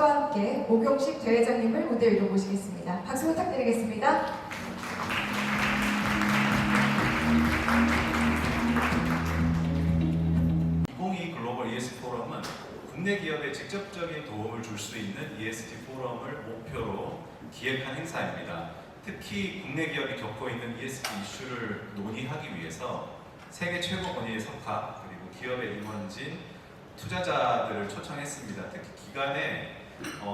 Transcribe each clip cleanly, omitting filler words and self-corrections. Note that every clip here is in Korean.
박수와 함께 오경식 대회장님을 무대 위로 모시겠습니다. 박수 부탁드리겠습니다. 글로벌 ESG 포럼은 국내 기업에 직접적인 도움을 줄 수 있는 ESG 포럼을 목표로 기획한 행사입니다. 특히 국내 기업이 겪고 있는 ESG 이슈를 논의하기 위해서 세계 최고 권위의 석학 그리고 기업의 임원진 투자자들을 초청했습니다. 특히 기간에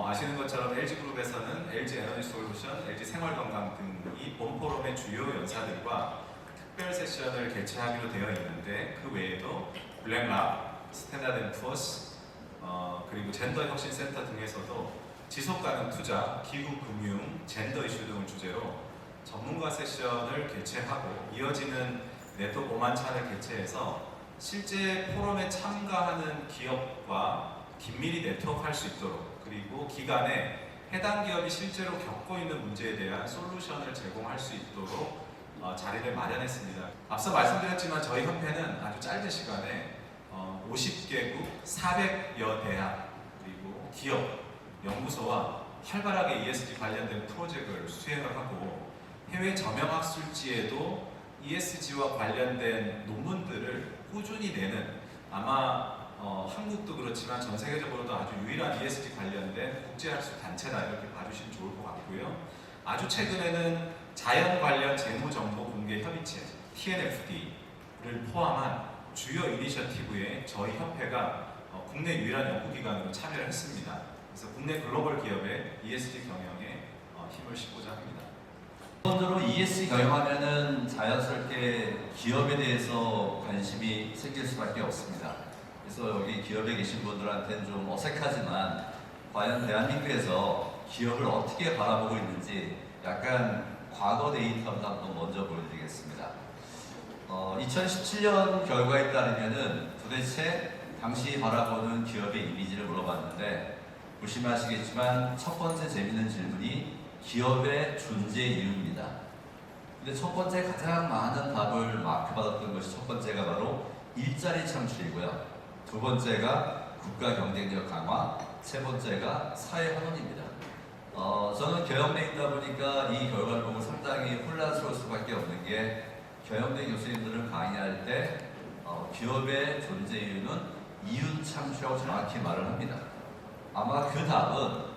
아시는 것처럼 LG그룹에서는 LG에너지솔루션, LG생활건강 등이 본 포럼의 주요 연사들과 특별 세션을 개최하기로 되어 있는데 그 외에도 블랙락, 스탠다드앤푸어스, 그리고 젠더혁신센터 등에서도 지속가능 투자, 기후금융, 젠더 이슈 등을 주제로 전문가 세션을 개최하고 이어지는 네트워크 5만 차를 개최해서 실제 포럼에 참가하는 기업과 긴밀히 네트워크할 수 있도록 그리고 기간에 해당 기업이 실제로 겪고 있는 문제에 대한 솔루션을 제공할 수 있도록 자리를 마련했습니다. 앞서 말씀드렸지만 저희 협회는 아주 짧은 시간에 50개국 400여 대학 그리고 기업, 연구소와 활발하게 ESG 관련된 프로젝트를 수행을 하고 해외 저명학술지에도 ESG와 관련된 논문들을 꾸준히 내는 아마 한국도 그렇지만 전 세계적으로도 아주 유일한 ESG 관련된 국제학술 단체다 이렇게 봐주시면 좋을 것 같고요. 아주 최근에는 자연 관련 재무정보 공개 협의체 TNFD를 포함한 주요 이니셔티브에 저희 협회가 국내 유일한 연구기관으로 참여를 했습니다. 그래서 국내 글로벌 기업의 ESG 경영에 힘을 싣고자 합니다. 기본적으로 ESG 경영하면은 자연스럽게 기업에 대해서 관심이 생길 수밖에 없습니다. 그래서 여기 기업에 계신 분들한테는 좀 어색하지만 과연 대한민국에서 기업을 어떻게 바라보고 있는지 약간 과거 데이터를 한번 먼저 보여드리겠습니다. 2017년 결과에 따르면은 도대체 당시 바라보는 기업의 이미지를 물어봤는데 보시면 아시겠지만 첫 번째 재밌는 질문이 기업의 존재 이유입니다. 근데 첫 번째 가장 많은 답을 마크받았던 것이 첫 번째가 바로 일자리 창출이고요. 두 번째가 국가 경쟁력 강화, 세 번째가 사회 환원입니다. 저는 경영대에 있다 보니까 이 결과를 보고 상당히 혼란스러울 수밖에 없는 게 경영대 교수님들을 강의할 때 기업의 존재 이유는 이윤 창출이라고 정확히 말을 합니다. 아마 그 답은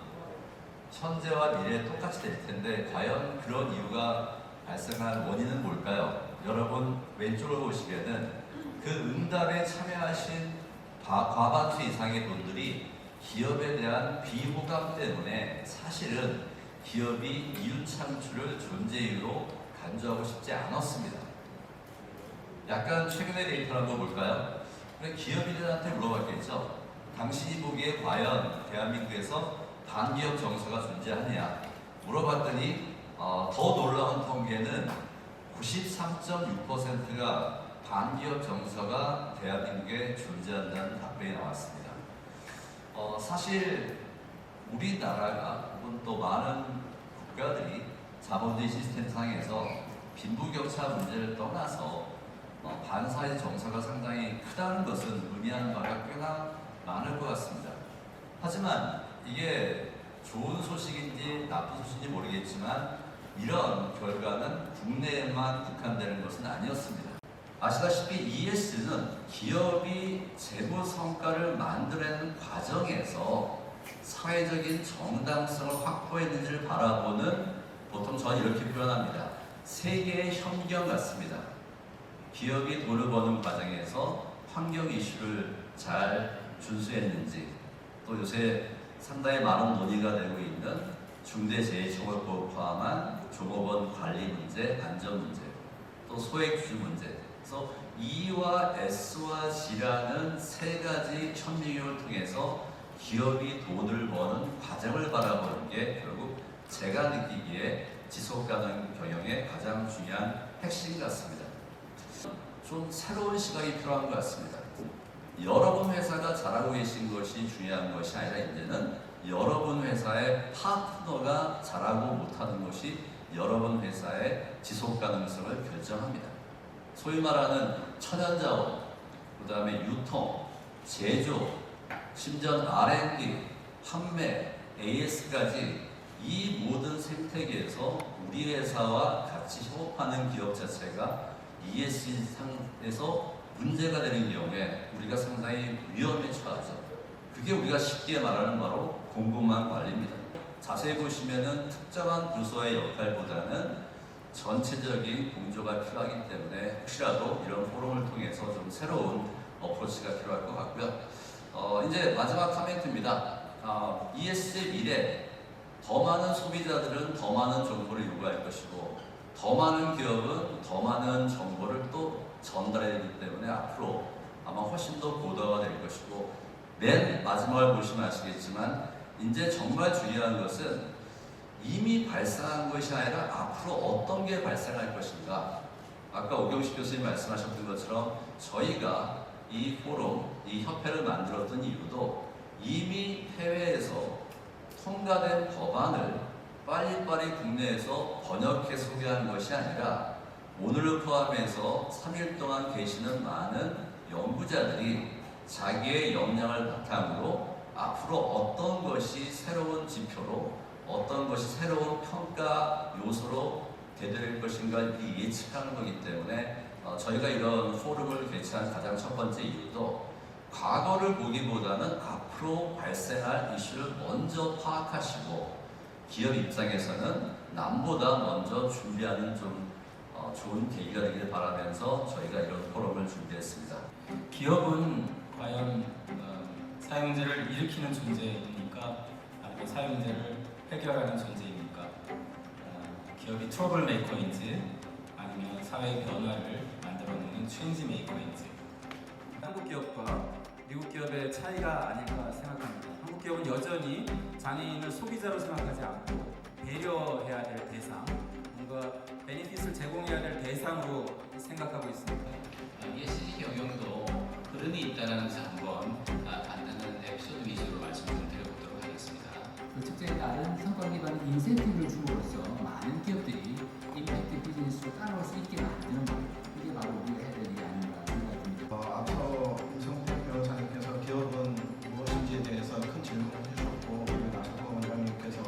현재와 미래에 똑같이 될 텐데 과연 그런 이유가 발생한 원인은 뭘까요? 여러분 왼쪽을 보시면은 그 응답에 참여하신 과반수 이상의 분들이 기업에 대한 비호감 때문에 사실은 기업이 이윤 창출을 존재 이유로 간주하고 싶지 않았습니다. 약간 최근의 데이터를 한번 볼까요? 기업인들한테 물어봤겠죠. 당신이 보기에 과연 대한민국에서 반기업 정서가 존재하느냐 물어봤더니 더 놀라운 통계는 93.6%가 반기업 정서가 대한민국에 존재한다는 답변이 나왔습니다. 사실 우리나라가 혹은 또 많은 국가들이 자본주의 시스템 상에서 빈부격차 문제를 떠나서 반사의 정서가 상당히 크다는 것은 의미하는 바가 꽤나 많을 것 같습니다. 하지만 이게 좋은 소식인지 나쁜 소식인지 모르겠지만 이런 결과는 국내에만 국한되는 것은 아니었습니다. 아시다시피 ESG는 기업이 재무 성과를 만들어내는 과정에서 사회적인 정당성을 확보했는지를 바라보는 보통 저는 이렇게 표현합니다. 세계의 현경 같습니다. 기업이 돈을 버는 과정에서 환경 이슈를 잘 준수했는지 또 요새 상당히 많은 논의가 되고 있는 중대재해처벌법을 포함한 종업원 관리 문제, 안전 문제, 또 소액주주 문제. 그래서 E와 S와 G라는 세 가지 현미경을 통해서 기업이 돈을 버는 과정을 바라보는 게 결국 제가 느끼기에 지속가능 경영의 가장 중요한 핵심 같습니다. 좀 새로운 시각이 필요한 것 같습니다. 여러분 회사가 잘하고 계신 것이 중요한 것이 아니라 이제는 여러분 회사의 파트너가 잘하고 못하는 것이 여러분 회사의 지속 가능성을 결정합니다. 소위 말하는 천연자원, 그 다음에 유통, 제조, 심지어 R&D, 판매, AS까지 이 모든 생태계에서 우리 회사와 같이 협업하는 기업 자체가 ESG 상에서 문제가 되는 경우에 우리가 상당히 위험에 처하죠. 그게 우리가 쉽게 말하는 바로 공급망 관리입니다. 자세히 보시면은 특정한 부서의 역할보다는 전체적인 공조가 필요하기 때문에 혹시라도 이런 포럼을 통해서 좀 새로운 어프로치가 필요할 것 같고요. 이제 마지막 코멘트입니다. ESG 미래, 더 많은 소비자들은 더 많은 정보를 요구할 것이고 더 많은 기업은 더 많은 정보를 또 전달해야 되기 때문에 앞으로 아마 훨씬 더 고도화가 될 것이고, 맨 마지막을 보시면 아시겠지만 이제 정말 중요한 것은 이미 발생한 것이 아니라 앞으로 어떤 게 발생할 것인가. 아까 오경식 교수님 말씀하셨던 것처럼 저희가 이 포럼, 이 협회를 만들었던 이유도 이미 해외에서 통과된 법안을 빨리빨리 국내에서 번역해 소개하는 것이 아니라 오늘을 포함해서 3일 동안 계시는 많은 연구자들이 자기의 역량을 바탕으로 앞으로 어떤 것이 새로운 지표로, 어떤 것이 새로운 평가 요소로 되돌릴 것인가를 예측하는 거기 때문에 저희가 이런 포럼을 개최한 가장 첫 번째 이유도 과거를 보기보다는 앞으로 발생할 이슈를 먼저 파악하시고 기업 입장에서는 남보다 먼저 준비하는 좀 좋은 계기가 되기를 바라면서 저희가 이런 포럼을 준비했습니다. 기업은 과연 사회 문제를 일으키는 존재입니까? 아니면 사회 문제를 해결하는 존재입니까? 기업이 트러블 메이커인지 아니면 사회 변화를 만들어내는 체인지 메이커인지. 한국 기업과 미국 기업의 차이가 아닐까 생각합니다. 한국 기업은 여전히 장애인을 소비자로 생각하지 않고 배려해야 될 대상, 뭔가 베니핏을 제공해야 될 대상으로 생각하고 있습니다. ESG 경영도 흐름이 있다는 것을 한번 만드는 에피소드 위주로 말씀을 드려보도록 하겠습니다. 그 측정에 따른 성과 기반 인센티브를 줌으로써 많은 기업들이 임팩트 비즈니스로 따라올 수 있게 만드는 것, 이게 바로 우리가 해야 될 일이 아닌가 생각합니다. 앞서 임성태 변호사님께서 기업은 무엇인지에 대해서 큰 질문을 해주셨고, 그리고 나성범 원장님께서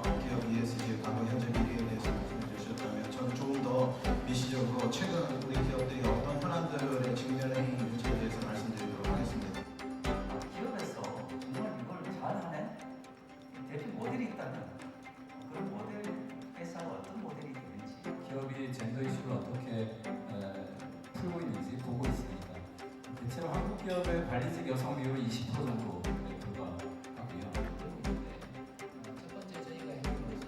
기업 ESG 과거 현재 미래에 대해서 말씀해 주셨다면 저는 조금 더 미시적으로 최근 우리 기업들이 어떤 현안들에 직면해 있는 문제에 대해서 말씀드리도록 하겠습니다. 기업에서 정말 이걸 잘하는 대표 모델이 있다면 그런 모델 회사가 어떤 모델이 되는지, 기업이 젠더 이슈를 어떻게 풀고 있는지 보고 있습니다. 대체로 한국 기업의 관리직 여성 비율은 20% 정도에 불과하고요. 첫 번째 저희가 했던 것은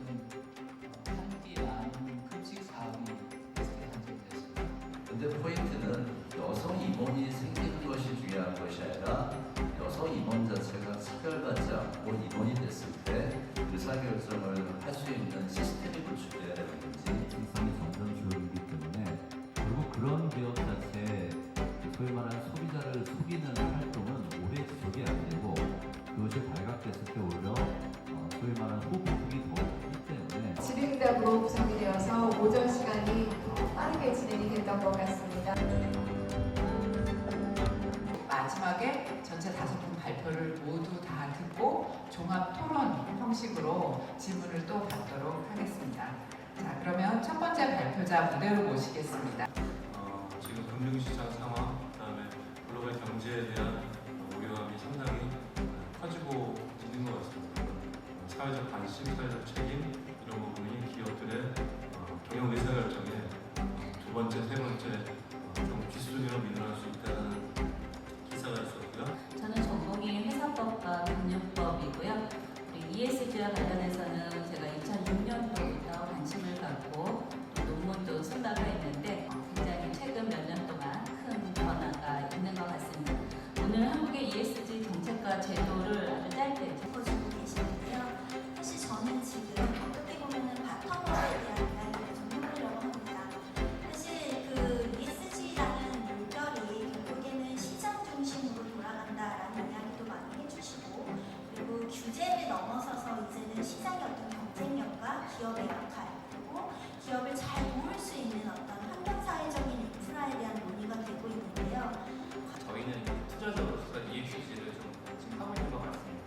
한끼 나눔 급식 사업이 한정이 됐습니다. 근데 포인트는 여성 임원이 생기는 것이 중요한 것이 아니라 여성 임원 자체가 차별받지 않고 임원이 됐을 때 의사결정을 할 수 있는 시스템이 구축돼야 되는 건지. 생산이 점점 줄어들기 때문에, 그리고 그런 기업 자체에 소위 말하는 소비자를 속이는 활동은 오래 지속이 안 되고 그것이 발각됐을 때 오히려 소위 말하는 호불호가 더 크기 때문에 질의응답으로 구성이 되어서 오전 시간이 빠르게 진행이 됐던 것 같습니다. 마지막에 전체 5분 발표를 모두 다 듣고 종합 토론 형식으로 질문을 또 받도록 하겠습니다. 자, 그러면 첫 번째 발표자 무대로 모시겠습니다. 지금 금융시장 상황, 그다음에 글로벌 경제에 대한 우려감이 상당히 커지고 있는 것 같습니다. 사회적 관심, 사회적 책임 이런 부분이 기업들의 경영 의사결정에 두 번째, 세 번째 좀 뒷순위로 밀려날 수 있다는 기사가 있었고요. 저는 전공이 회사법과 금융법이고요. ESG와 관련해서는 제가 2006년도부터 관심을 갖고 논문도 쓴 바가 있는데 굉장히 최근 몇 년 동안 큰 변화가 있는 것 같습니다. 오늘 한국의 ESG 정책과 제도를 아주 짧게 짚어주고 계시는데요. 사실 저는 지금 어떻게 보면은 바텀업에 대한 이야기를 좀 해보려고 합니다. 사실 그 ESG라는 물결이 결국에는 시장 중심으로 돌아간다라는 이야기도 많이 해주시고, 그리고 규제를 넘어서서 이제는 시장의 어떤 경쟁력과 기업의 역할, 그리고 기업을 잘 도울 수 있는 어떤 환경사회적인 인프라에 대한 논의가 되고 있는데요. 저희는 투자자로서 ESG를 좀 지금 하고 있는 것 같습니다.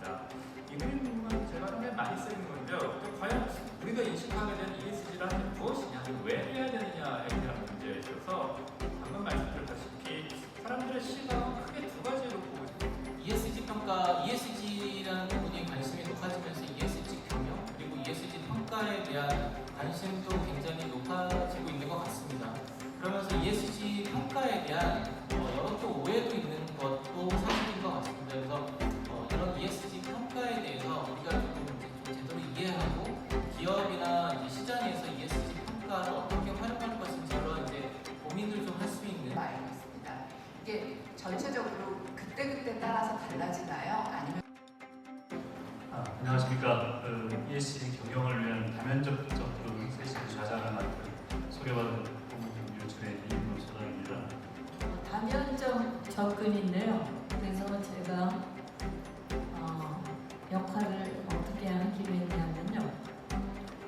전체적으로 그때그때 따라서 달라지나요? 아니면 안녕하십니까. ESG 경영을 위한 다면적으로 세시의 좌장을 맡은 소개받은 공무유출의 이인호 소장입니다. 다면적 접근인데요. 그래서 제가 역할을 어떻게 하기로 했냐면요.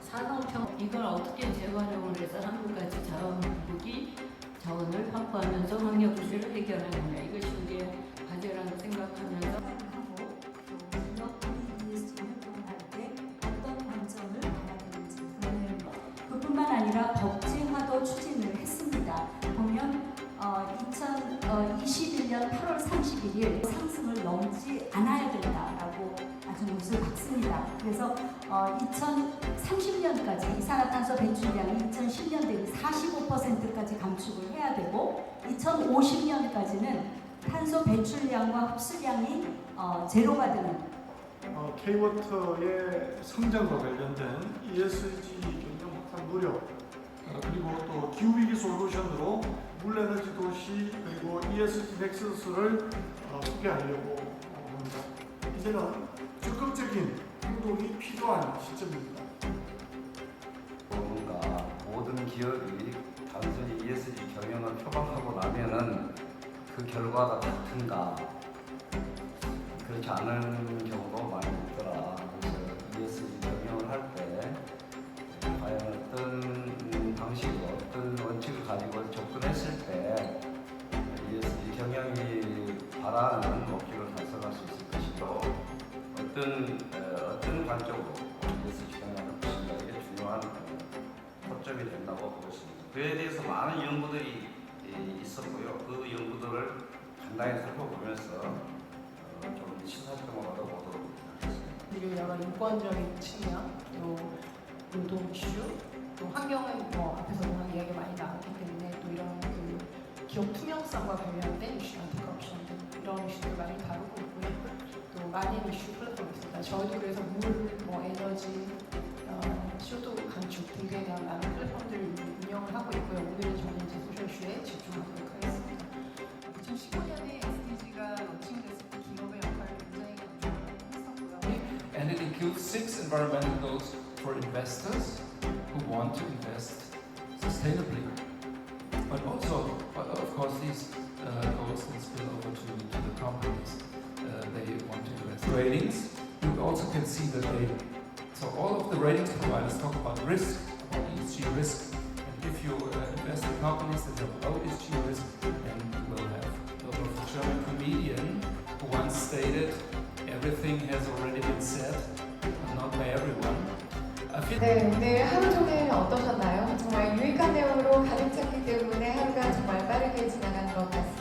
산업형 이걸 어떻게 재활용을 해서 한 가지 자원국이 자원을 확보하면서 환경 문제를 해결하느냐, 이것이 우리의 과제라고 생각하면서 그뿐만 아니라 법제화도 추진을 했습니다. 보면 2021년 8월 31일 상승을 넘지 않아야 된다라고 아주 못을 박습니다. 그래서 2030년까지 이산화탄소 배출량이 2010년 대비 45%까지 감축을 해야 되고 2050년까지는 탄소 배출량과 흡수량이 제로가 되는 K-워터의 성장과 관련된 ESG 경영 확산 노력 그리고 또 기후위기 솔루션으로 물에너지 도시 그리고 ESG 넥서스를 소개하려고 합니다. 이제는 적극적인 행동이 필요한 시점입니다. 뭔가 모든 기업이 단순히 ESG 경영을 표방하고 나면은 그 결과가 같은가? 그렇지 않은 경우가 많이 있더라. 그래서 ESG 경영을 할 때 과연 어떤 방식으로 어떤 원칙을 가지고 접근했을 때 ESG 경영이 바라는 목표를 달성할 수 있을 것이고 어떤 관점으로 ESG 경영을 보신다 이게 중요한 초점이 된다고 보고 있습니다. 그에 대해서 많은 연구들이 있었고요. 그 연구들을 간단히 살펴보면서 좀 시사점으로 얻어보도록 하겠습니다. 그리고 여러 인권적인 측면, 또 노동 이슈, 또 환경은 앞에서 너무 이야기가 많이 나왔기 때문에 또 이런 그 기업 투명성과 관련된 이슈, 안티커럽션 등 이런 이슈들 많이 다루고 있고요. 또 많은 이슈 플랫폼이 있습니다. 저희도 그래서 물, 에너지, CO2 감축 등에 대한 많은 플랫폼들을 운영을 하고 있고요. 오늘은 저는 이제 소셜 이슈에 집중하도록 하겠습니다. 2015년에 SDG가 론칭됐을 때 기업의 역할을 굉장히 강조했었고요. And it includes 6 environmental goals for investors who want to invest sustainably. But also, of course, these goals can spill over to the companies they want to invest. Ratings, you also can see that so all of the ratings providers talk about risk, about ESG risk. And if you invest in companies that have low ESG risk, then you will have a German comedian who once stated, everything has already been said, not by everyone. 네, 오늘 하루 종일 어떠셨나요? 정말 유익한 내용으로 가득 찼기 때문에 하루가 정말 빠르게 지나간 것 같습니다.